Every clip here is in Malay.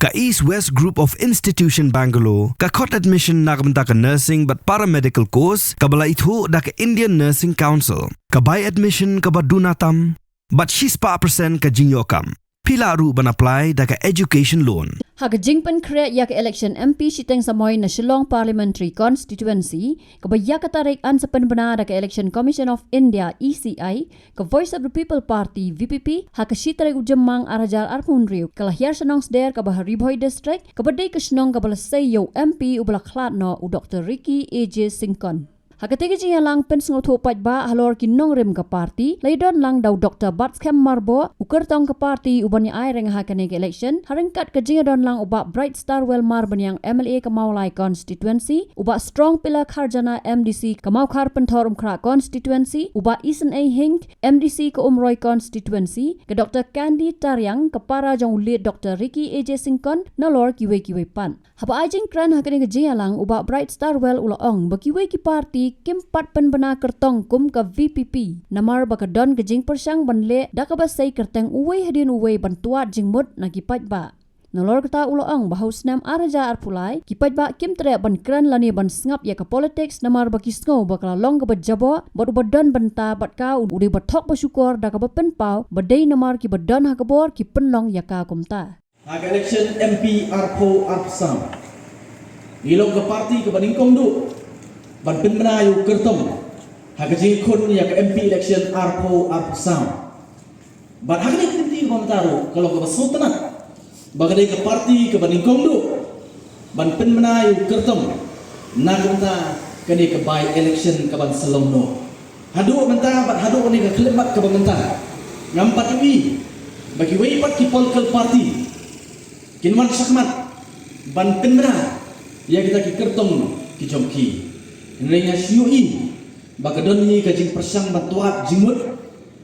Ka East West Group of Institution Bangalore, ka khot admission na kamta ka nursing but paramedical course, ka bala ithu da ka Indian Nursing Council, ka buy admission ka badunatam, but she's pa percent ka jingyokam. Pila ru ban apply da ka education loan. Haka jingpan kre yak election MP siteng samoy na Shillong Parliamentary Constituency, kabaya katarik an sa panbana da ka Election Commission of India ECI, ka Voice of the People Party VPP, haka sitare ujamang arajar arpunriu, kalahyar sanong sder ka Bahariboy District, kabaday kasinong kabalasay yo MP ubalaklat no u Dr. Ricky A.J. Singkon. Hakatiga jiya lang pensung uthopat ba halor kinong rim ka party, laydon lang daw Dr. Batskem Marbo, ukertong ka party uban ni ay reng hakanig election, haringkat ka jiya don lang uba Bright Starwell Marban yang MLA Kamaulay Constituency, uba Strong Pillar Kharjana MDC Kamaukar Pentor Umkra Constituency, uba Isan A. Hink MDC ka Umroy Constituency, ka Dr. Candy Taryang ka para jong lead Dr. Ricky A.J. Singkon na lor kiwe pan. Hapa ajing kran hakanig jiya lang uba Bright Starwell ulaong bakiwe ki party kimpat penbena kertong kum ka VPP namar baka don gejing persyang banle da ka basay kerteng uwe hadin uwe bantuat jingmut na kipat ba nolor kata uloang bahus nam araja arpulai kipat ba kim tre ban kran lani ban sngap ya ka politics namar baki sngo bakala long ka bajabo bot ubadon banta bat ka udi bathok basyukor da ka bapen pau badai namar ki badon ha ka bor ki penlong ya ka kumta hak election MP arpo arpsam ilong ka party ka baningkong du ban penmenayu kertong hagaji kun ya ke MP election arpo arpsam ban hagni tinti kontaro kalau ke sultanat bagadai ke parti ke baningkong du ban penmenayu kertong nagunta kani ke by election ke ban selomno hadu menta ban hadu ni ke klemat ke bangenta ngampat wi bagi wei pat ki political party kinwan sakmat ban penmena ya kita ki kertong ki jomki Nilainya syui, bagadon ni kajing persang bantuat jimut,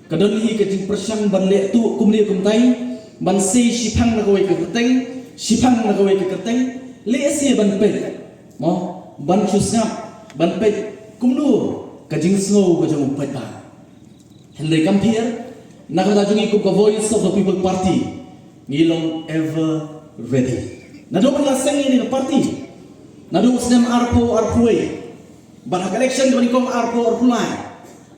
kadon ni kajing persang banlek tu kumni kumtai, ban si sipang nagawai ke kerteng, sipang nagawai ke kerteng, lesi ban pet, mo ban susngap, ban pet kumlu kajing snow kajing umpet ba. Henry Kampier, nakadajungi ko ka Voice of the People Party, ngilong ever ready. Nado laseng ini ke party, nado senam arpuwe. Barak election banikong arpo arpulai,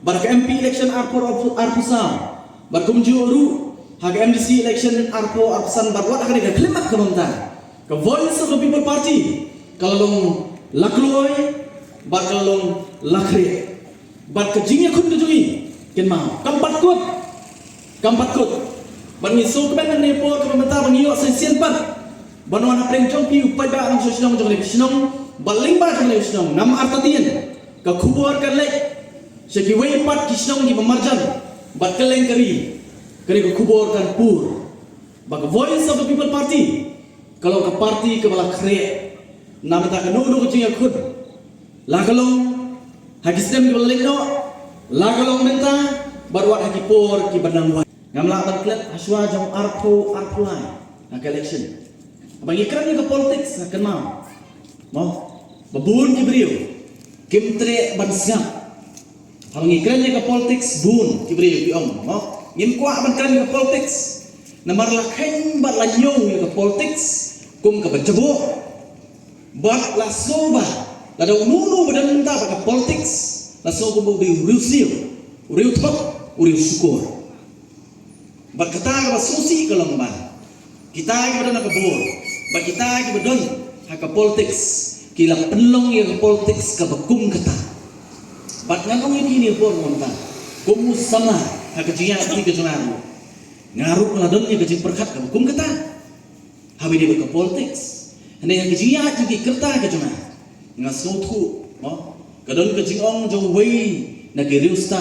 barak MP election arpo arpusam, barak kumjuru hak MDC election arpo arpusan barwat akan ada klimat kementan. Ke Voice of the People Party kalau long lakloy, barak kalau long lakre, barak kejingnya kun kejungi, ken mau kampat kut, bangi so kemen nepo kementan bangi yo sensian pat, banwana prengcong piu pada ang sosinong jong lebisinong. Baling ba jang leusnong nam artatian ka khubor kan le seki wei pat kisnong ki pemarjan bat keleng kari ko khubor kan pur bag Voice of the People Party kalau ke party ke bala kre nam ta ka no kucing khud lagalong hagistem ki baling no lagalong menta barwat hagi por ki banang wa ngam la ban klet aswa jang arpulai nak election bagi kran ke politics kan mau babun kibriu kimtre bansang hangi krennya ke politics bun kibriu di om mo ngim kwa ban kren ke politics namar lakhen bat lanyo ke politics kum ke bajabo bat la soba la da nunu badan ta ke politics la so kum di uriu thok uriu syukur bat kata ke susi kalong ban kita ke badan ke bor bat kita ke badan ke politics kila penlong yang politics ka bakum kata bat ngangong ini por monta kumu sama hakajiya ni kejunaru ngaru ladon ni kejing perkat ka bakum kata habi dia ke politics hene hakajiya jadi kerta kejuna ngasotu mo kadon kejing ong jong wei na geriusta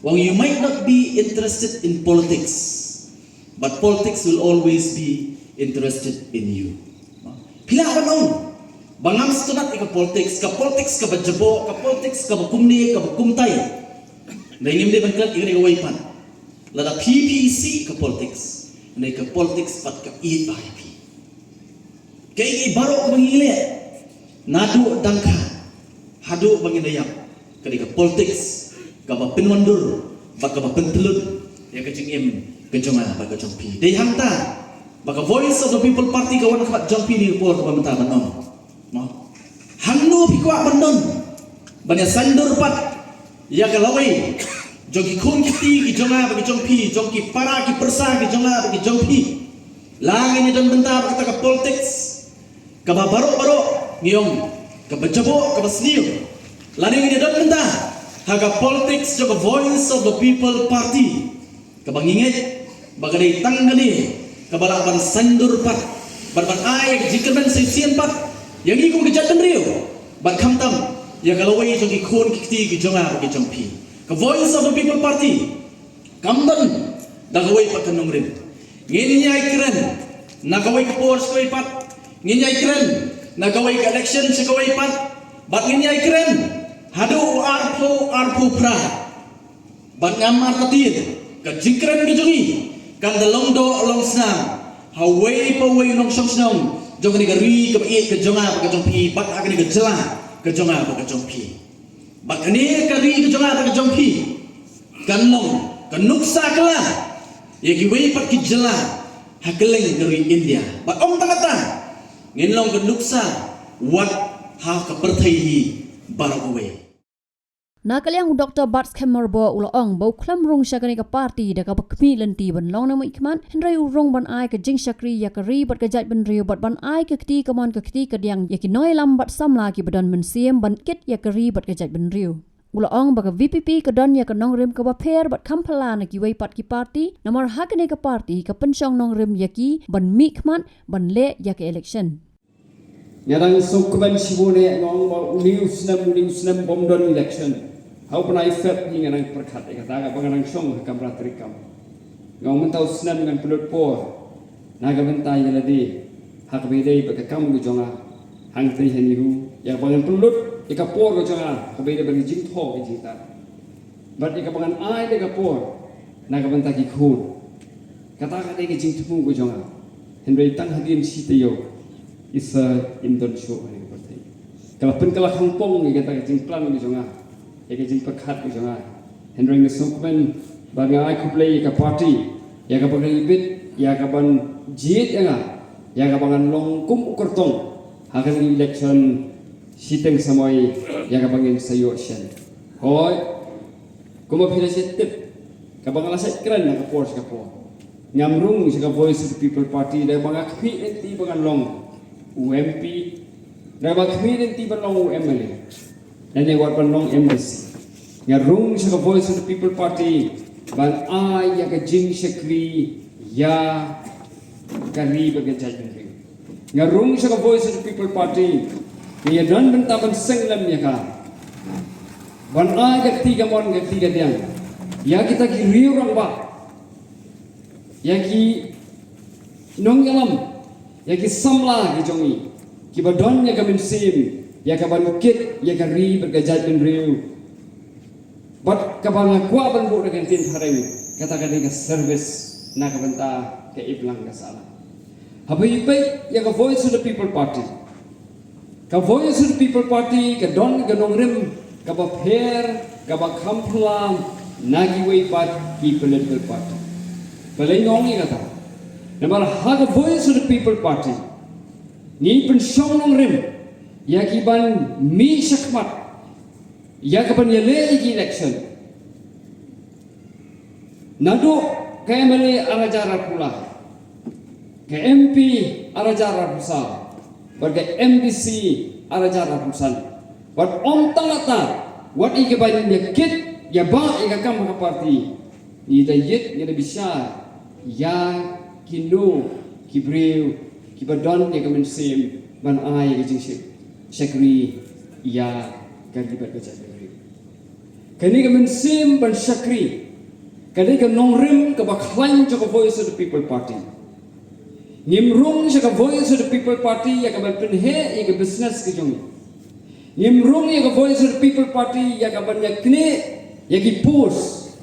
while you might not be interested in politics but politics will always be interested in you pila banong bangam setunat ke politics ka bajabo ka politics ka bakumni ka bakumtai dengim de bangkat ire waipan lada PPC ka politics ne ka politics pat ka EIP kay baro bangile nadu dangka hadu bangindayam kadi ka politics ka bapinwandur baka bapentelud ya kajing im kejonga baka jompi de hangta Baka Voice of the People Party kawan kat jampi ni por ka banta banon. Hangno pikwa banon. Banya sandur pat ya kalawai. Jogi kun kiti ki jonga bagi jompi, jongki para ki persa ki jonga bagi jompi. Langi ni dan banta kata ka politics. Ka baro ngiyong ka bajabo ka basniyo. Lani ni dan banta haga politics joga Voice of the People Party. Ka bangingit bagadai tanggani kabalaban sandur pat barban ay jikerman sisian pat yang ikong kejatan rio bat kamtam ya kalawai jogi khon kikti ki jonga ki jompi ka Voice of the People Party kamdan dagawai pat kanong rin nginyay kren nagawai ka pors ko pat nginyay kren nagawai ka election sa kawai pat bat nginyay kren hadu arpo pra bat ngamar tatid ka jikren ki jongi kan dalong do long snam haway pa way long song snam jong ni gari ka bai ka jonga ka jongpi bat akani ka jela ka jonga ka jongpi bat ani ka ri ka jonga ka jongpi kan long kan nuksa kala ye ki way pat ki jela hakeleng dari India bat om tangata ngin long ka nuksa wat ha ka perthai baraway Nakaliang Dr. Bart Kemmerbo ulang bau klam rong syakani ka parti da ka bakmi lenti ban long nama ikman hendrai urong ban ai ka jing syakri ya ka ri bat ka jat ban rio bat ban ai ka kti ka mon ka kti ka diang ya ki noi lam bat samla ki badan men siem ban kit ya ka ri bat ka jat ban rio ulang ba ka VPP ka don ya ka nong rim ka ba pher bat kampala na ki wei pat ki parti namar hakani ka parti ka pensyong nong rim ya ki ban mi kman ban le ya ka election Nyarang sokban sibone ngong ba uniusnam bomdon election How pun I felt hingga nang perkat ikat agak bangang song kamera terikam. Ngau mentau senam dengan pelut por. Naga bentai jeladi hak bedai bagi kamu ke jonga. Hang teri heniru yang bangang pelut ikat por ke jonga. Hak bedai bagi jing tho ke jita. But ikat bangang ai ikat por. Naga bentai kikun. Kata kata ikat jing temu ke jonga. Henry tang hadim si tayo. Isa indon show hari bertai. Kalau pen kalau kampung ikat ikat jing plan ke jonga. Ia kejing perkat ke jangan. Henry ngesukmen bagi ai kuplay ke parti. Ya ke bagi bit, ya ke ban jit ya ke bangan longkum ukertong. Hakan election siteng samai ya ke bangin sayo shen. Hoi, kuma pila tip. Ke bangan laset keren ke pors ke por. Ngamrung si ke Voice of the People Party dah bangan kpi enti bangan long UMP. Dah bangan kpi enti bangan long UMLA. Dan yang buat penong embassy. Yang rung sa Voice of the People Party ban ay ya ka jing syakri ya kari bagi judgment ring. Yang rung sa Voice of the People Party ya don bentaban senglam ya ka. Ban ay ka tiga mon ka tiga diang. Ya kita ki riu rang ba. Ya ki nong yalam. Ya ki samla ki jongi. Ki badon ya ka mensim. Ya kaban kit ya kari bergajat ben riu bat kaban kuat ban bu dengan tin hari kata ke service nak benta ke iblang ke salah habai bai ya ka Voice of the People Party ka Voice of the People Party ka don ka nong rim ka ba pher ka ba kamplam nagi wei pat ki political party balai ngong ni kata namar ha ka Voice of the People Party ni pen syong nong rim ya kiban mi syakmat ya kapan yale iki election nado ke MLA arajara pula ke MP arajara pusat bagi MDC arajara pusat wat om tangata wat iki ban ya kit ya ba ika kam ka parti ni da yit ni da bisa ya kinu kibreu kibadon ya kamen sim ban ai ke jing syakri ya kagibat baca dari. Kini kami sim ban syakri. Kini kami nongrim ke baklan jaka Voice of the People Party. Nimrung jaka Voice of the People Party ya kami penhe ya ke business ke jongi. Nimrung ya ke Voice of the People Party ya kami yakni ya ki post.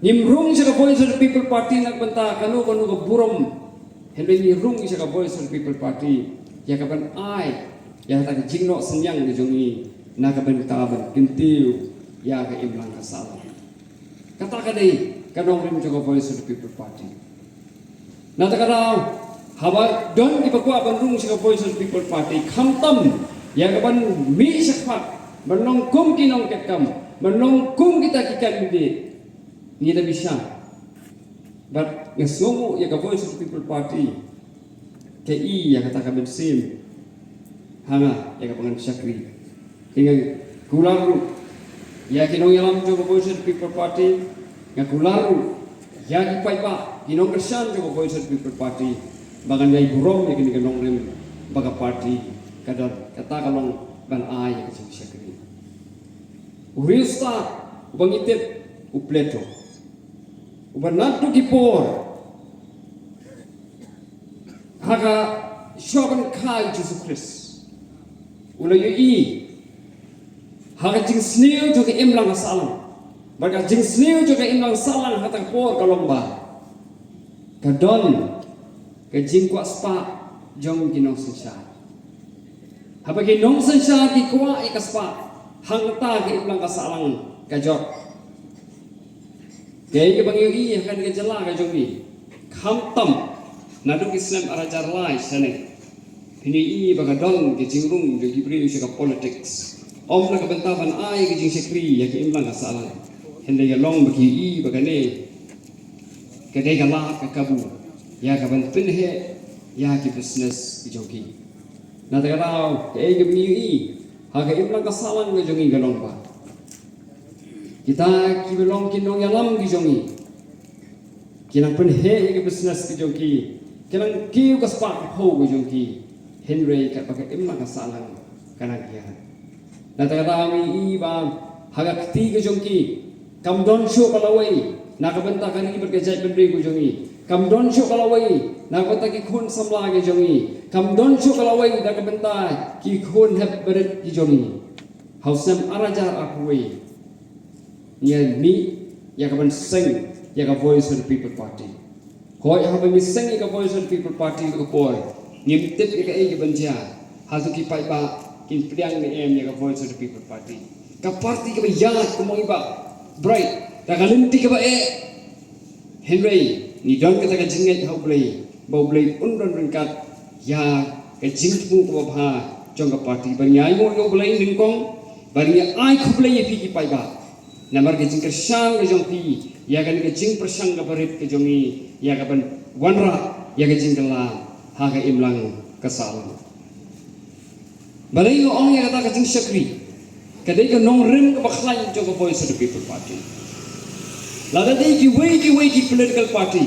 Nimrung jaka Voice of the People Party nak benta kanu ke burom. Henry nimrung jaka Voice of the People Party ya kami ai ya tak jingno senyang di jongi nak bentaban kentiu ya ke imlang kasalah kata kadai kadong rim joko Voice of the People Party nata kadau Hawa don di pakwa bandung sa Voice of the People Party kamtam ya kaban mi sakpat menongkum kinong ketkam menongkum kita kikan bide ni da bisa but ngesomo ya ka Voice of the People Party ke i ya kata kaben sim hanga ya ka pangan syakri hingga kularu ya kinong yalam jo Voice of the People Party ya kularu ya ki pai ba kinong kersan jo Voice of the People Party bagan dai burong ya kini kinong rem baga party kadar kata kalong ban ai ya ka syakri urista ubangitip upleto ubanatu kipor haga shogan kai Jesus Christ ulayu i haga jing sneu jo ke imlang salam baga jing sneu jo ke imlang salam hatang por kalomba kadon ke jing kwa spa jong kinong sensha haba kinong sensha ki kwa ikaspa hang ta ke imlang kasalang kajok kaya ke bangiyo i akan ke jala ka jong i khamtam naduk Islam arajar lai sane ini i baga don ke jingrung de gibriu ka politics om na ka bentaban ai ke jing sekri ya ke imlang kasalang hende ya long bagi i baga ne ke de gala ka kabu ya ka ban pinhe ya ke business ke jogi na ta rao ke ke bangiyo i ha ke imlang kasalang ke jongi galong ba kita ki belong kinong yalam ki jongi kinang penhe ke business ki jongi kinang kiu ka spa ho ki jongi henry ka pakai imlang kasalang kana kia na ta rami i ba haga kti ki jongi kam don show kalawai na ka benta kan ki berkejai bendri ki jongi kam don show kalawai na ka ki khun samla ki jongi kam don show kalawai na ka benta ki khun heb berit ki jongi hausam arajar akuai ya ni ya kaban sing ya ka Voice of the People Party hoi ha bang sing ya ka Voice of the People Party ko por nim tip ya ka e banja ha tu ki pai ba kin priang ni em ya ka Voice of the People Party ka party ka ba ya ko mo iba bright ta ka linti ka ba e Henry ni don ka ta ka jinget ha blai ba blai undon ringkat ya ka jingmu ko ba jong ka party ba nyai mo yo blai ningkong ba ni ai ko blai pi ki pai ba namar ke jing kersang ke jong pi ya kan ke jing persang ke barit ke jongi ya ka ban wanra ya ke jing kala ha ka imlang kasal balai ong ya kata ke jing syakri kadai ke nong rim ke baklan jong ke Voice of the People Party lada dei ki wei ki political party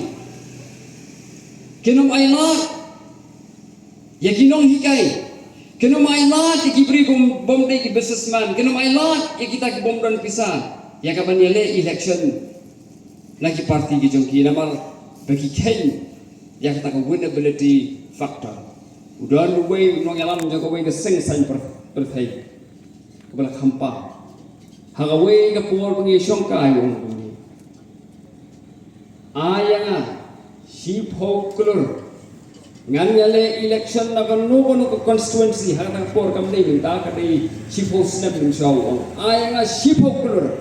kenom ailat ya kinong hikai kenom ailat ki beri bom dei ki businessman kenom ailat ya kita ki bom don pisah ya kapan yale election lagi parti ki jongki namar bagi kain ya kata ko winnability factor udah luwe nong yalam jago we sing san perthai kebala khampa haga we ka por bangi shongka ayong ayanga si phoklur ngan yale election na kanu ko constituency haga por kam dei minta ka dei si phosnap ning shaw ayanga si phoklur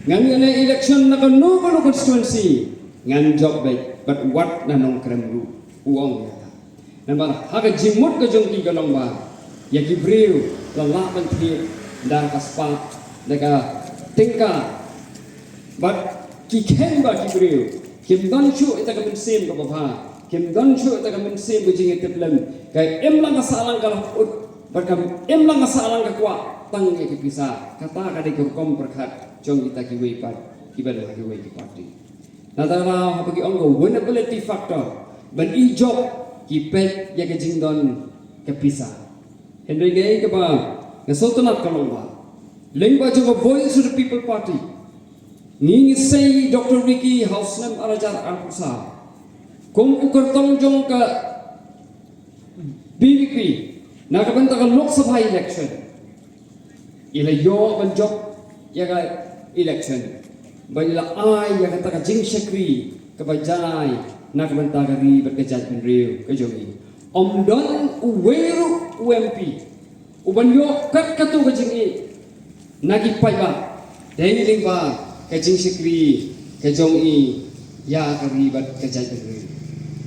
ngan yale election na kanu ko constituency ngan job baik but what na nong kremlu uong ya nambar haga jimut ka jongki galong ba ya gibril la ban thi da kaspa daga tingka but ki ken ba gibril kim don chu ita ka sim ka ba kim don chu ita ka sim ko jing eteplam kai emlang ka salang ka ut bakam emlang ka salang ka kwa tang ke bisa kata ka de kom perkhat jong kita ki wei pat ki ba ki wei ki party nadara ha bagi onggo winnability factor ban i job ki pet ya ke jing don ke bisa hendai ge ke ba ke sultanat kalongba lengba jo Voice of the People Party ni sei Dr. Ricky Hausnam arajar arpusa kum ukur tong jong ka BBP na ka banta ka Lok Sabha election ila yo ban job ya ka election baila ai ya kata ka jing syakri ka bajai na ka banta ka ri berkejat penriu ka jogi om don uweru UMP uban yo kat katu ka jing i nagi pai ba dei ling ba ka jing syakri ka jong i ya ka ri berkejat penriu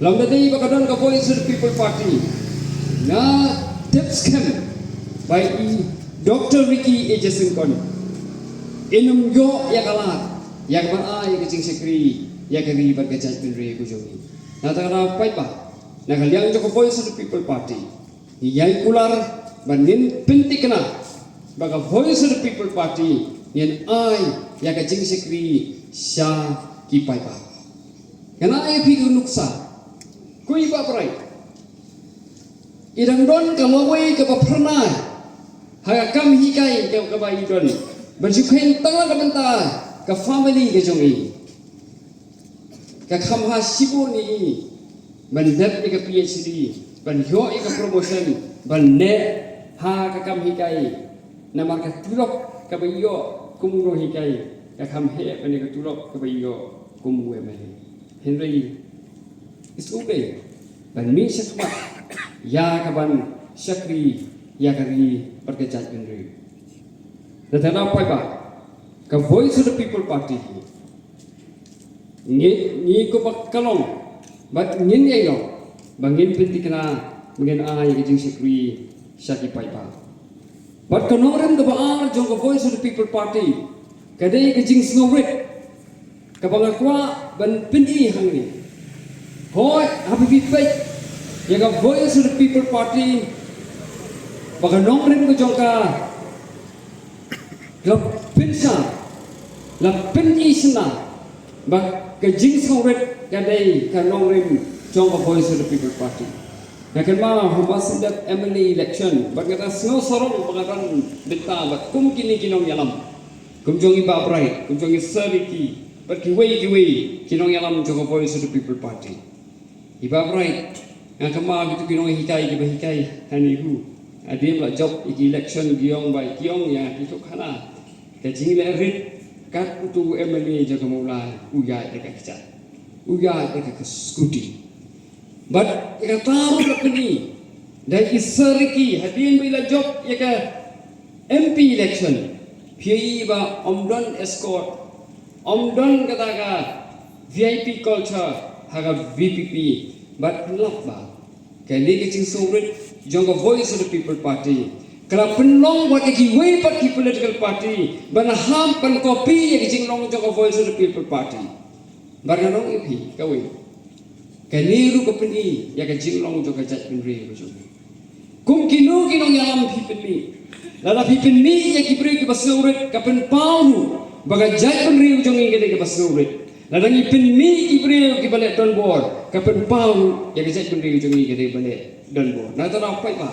Lam tadi bakadon ka Voice of the People Party. Na tips kam by Dr. Ricky Ejasin Kon. Inum yo ya kalat. Ya kaman ay kecing sekri ya kari berkecaj penri kujongi. Na takara pai pa. Na kaliang jo Voice of the People Party. Yai kular banin pentikna. Baga Voice of the People Party yan ay ya kecing sekri sya ki pai pa. Kana ay pi nuksa. Kui ba prai idang don ka lawai ka pernah ha kam hikai ka ba idon berjukain tanga ka benta ka family ka jongi ka kham ha sibu ni ban dap ka PhD ban yo ka promotion ban ne ha ka kam hikai na mar ka tulok ka ba yo kumuro hikai ka kham he ban ka tulok ka ba yo kumwe mai Henry is okay. Ban mi syakma ya kaban syakri ya kari perkejat Henry. Dan apa ba? Ka Voice of the People Party. Ni ko bakalong. Bat ngin ya yo. Bangin pinti kana mungkin ay kejing syakri syaki pai ba. Bat kanoren ka baar jong ka Voice of the People Party. Kadai kejing snowrit. Ka bangakwa ban pinti hang ni. Hoi, happy birthday. Ya ka Voice of the People Party. Baka nongrin ko jongka. La pinsa. La pinisna. Bak ka jing songret kadai ka nongrin jongka Voice of the People Party. Na kan ma humasindat Emily election. Bak kata snow sorong bakaran benta bak kum kini kinong yalam. Kum jongi ba bright, kum jongi seriki. Bak kiwei kinong yalam jongka Voice of the People Party. Iba bright yang kema gitu kinong hikai ke hikai hani hu adim la job iki election giong bai giong ya itu kana ke jing le rit kat utu MLA jaga mula uya de ka kicha uya de ka skuti but ka taru la peni dai isariki hadin bai la job ya ka MP election phi ba omdon escort omdon kata ka VIP culture haga VPP but love ba kali kecing songret jongga Voice of the People Party kala penlong buat ki way pat ki political party ban ham pan kopi ya kecing long jongga Voice of the People Party baranong ipi kawi kali ru ko peni ya kecing long jongga jat penri ko jong kum kinu kinong yalam pi peni lala pi peni ya ki pri ki basauret kapen pau baga jat penri jongi ke basauret Ladang ipin mi ibril ki balik don bor kapen pau ya kejat penri jongi ke balik don bor na tara pai ba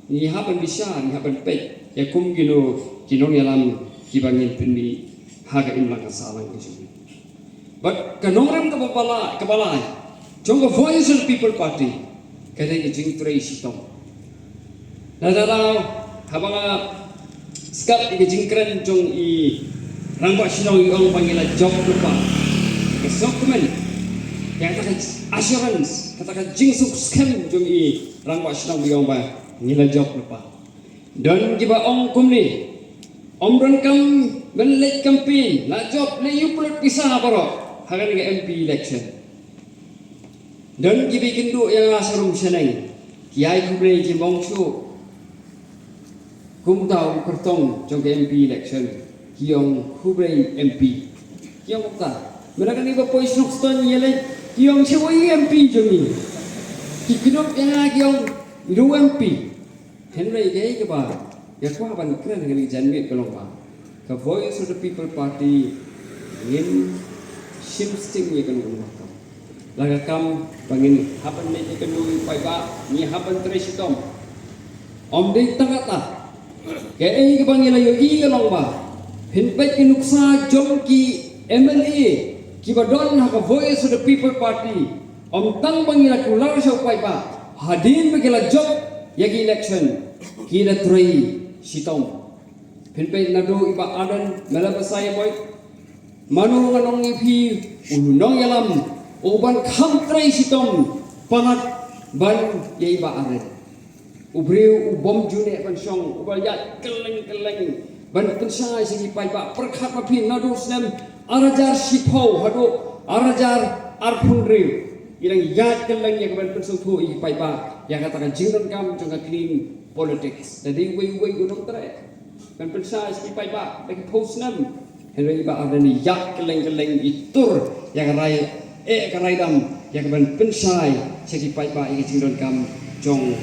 ni hapan bisa ni hapan pek ya kum kinong yalam ki bangin penni haga imlang salang ke jongi but kanongram ka kepala jong Voice of the People Party kada jing trei sitong na tara habanga skap ki jing kren jong i rangba sinong iong pangila job lupa Dokumen yang kata assurance katakan jingsuk scam jong i rangwa sinong biong ba ngila job lupa don giba ong kumni omron kam benlek campaign la job le yuplot pisah baro hagan ga MP election don gibi kindu yang asarum seneng kiai kuble ji mongsu kum tau kertong jong MP election kiong kuble MP kiong ta mereka ni bapak isnok ston yele kiong cewai MP jongi kikinop yang kiong iru MP henry gay ke ba ya ko ban kren ngali janmit kolong ba ka Voice of the People Party ngin shimsting ye kan kolong ba laga kam bangin hapan ne ke nu pai ba ni hapan tresitom om de tangata ke ai ke bangila yo i kolong ba hin pai ke nuksa jong ki MLA kiba don haka Voice of the People Party om tang bangila kular sa upay pa hadin bagila job yagi election kila tray sitong pinpay na do iba adan malabasaya boy manu nganong ipi unong yalam uban kham tray sitong pangat ban ya iba adan ubriu ubom june pan song ubal ya keleng ban pensai sigi pay pa perkhat mapin na do snem arajar sipau hado arajar arpun riu Irang yat kelang yang keban persatu i paiba yang katakan jingron kam jong clean politics. Jadi we gunung terai. Kan persai i paiba bagi posnam. Henry ba ada ni yat kelang itur yang rai karai dam yang keban pensai segi paiba i jingron kam jong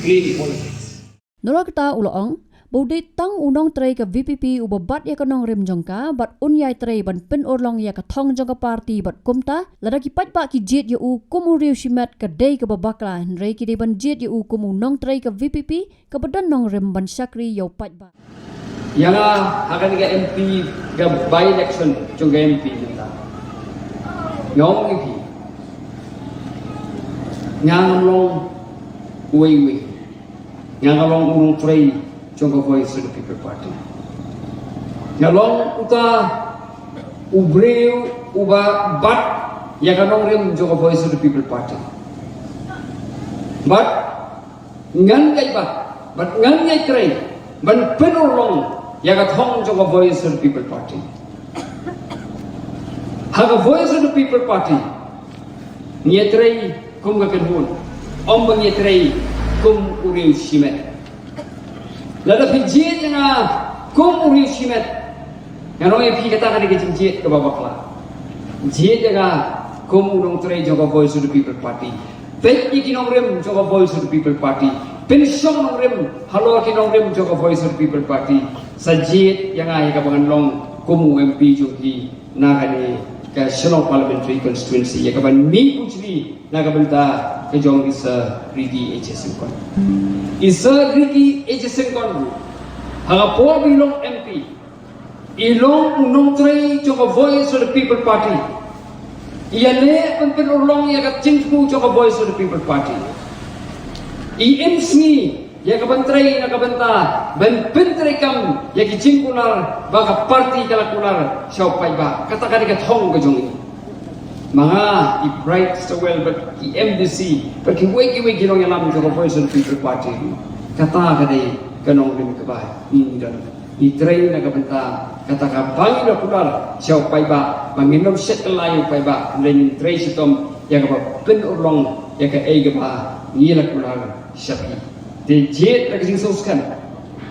clean politics. Nolak ta uloong Budi tang unong tray ke VPP ubabat ya kanong rim jongka bat unyai tray ban pen orlong ya katong jongka parti bat kumta lada ki pat ki jet ya u kumu riu shimat ke day ke babakla rei ki ban jet ya u kumu nong tray ke VPP ke badan nong rim ban syakri ya pat ba yang akan ke MP ke by election jongka MP kita ngong iki ngang long we ngang long unong tray Jongka Voice of the People Party. Nyalong uta ubreu uba bat ya kanong rim Jongka Voice of the People Party. But ngan ngai tray ban penulong ya katong Jongka Voice of the People Party. Haga Voice of the People Party nyetray kum gakenhun om nyetray kum uriu shimet. Lada pijit yang kum uri shimet yang orang yang kata kan dia jit ke babakla jit yang kum urung tray Jongka Voice of the People Party pet ikinong rem Jongka Voice of the People Party pensyong nong rem halo kinong rem Jongka Voice of the People Party sajit yang ay kabangan long kum MP jogi nakani ke Shillong Parliamentary Constituency ya kaban mi puchri nakabenta ke jong isa Ricky HSN Isa Ricky HSN kon haga po bilong MP ilong unong tray Jongka Voice of the People Party iyane penulong ya ka cingku Jongka Voice of the People Party IMSNI ya ka bantray na kabanta ben pentray kam ya ki cingkular baka party kalakular siopay ba katakani ka thong ka jong mga i-bright so well but i-MDC but kiway ginong yalam Jongka Voice of the People Party kata kadai kanong lim kabay ni dan i-train na kabanta kata ka bangi na kular siya pay ba manginom set layo pay ba len train sitom ya ka pen urlong ya ka ay ba ngila kular siya pi de jet na kasing soskan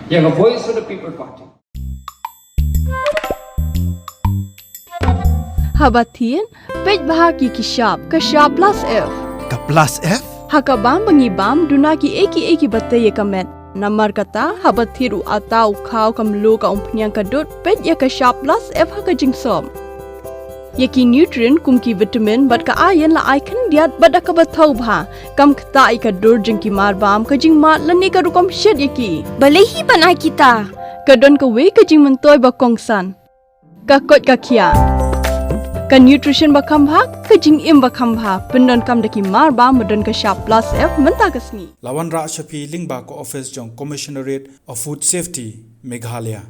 ya ka Voice of the People Party Habatin, pej bahagi kishap plus F. Ka plus F? Hakabam bangibam dunaki eki batay kamet. Namar kata habathiru atau kau kamlu ka umpnyang kadut pej ya kishap plus F haka jingsom. Yaki nutrient kumki vitamin bat ka ayan la icon diat bat ka bathau bha kam kta i ka dur jingki marbam ka jingma lani ka rukom shed yaki. Balehi banai kita. Kadon ka we ka jing mentoy ba kongsan. Ka kot ka kia. Kan nutrition bakam bhag kajing im bakam bha pendon kam daki mar ba modon ka sharp plus F menta kasni Lawan Ra Shafi Lingba ko office jong Commissionerate of Food Safety Meghalaya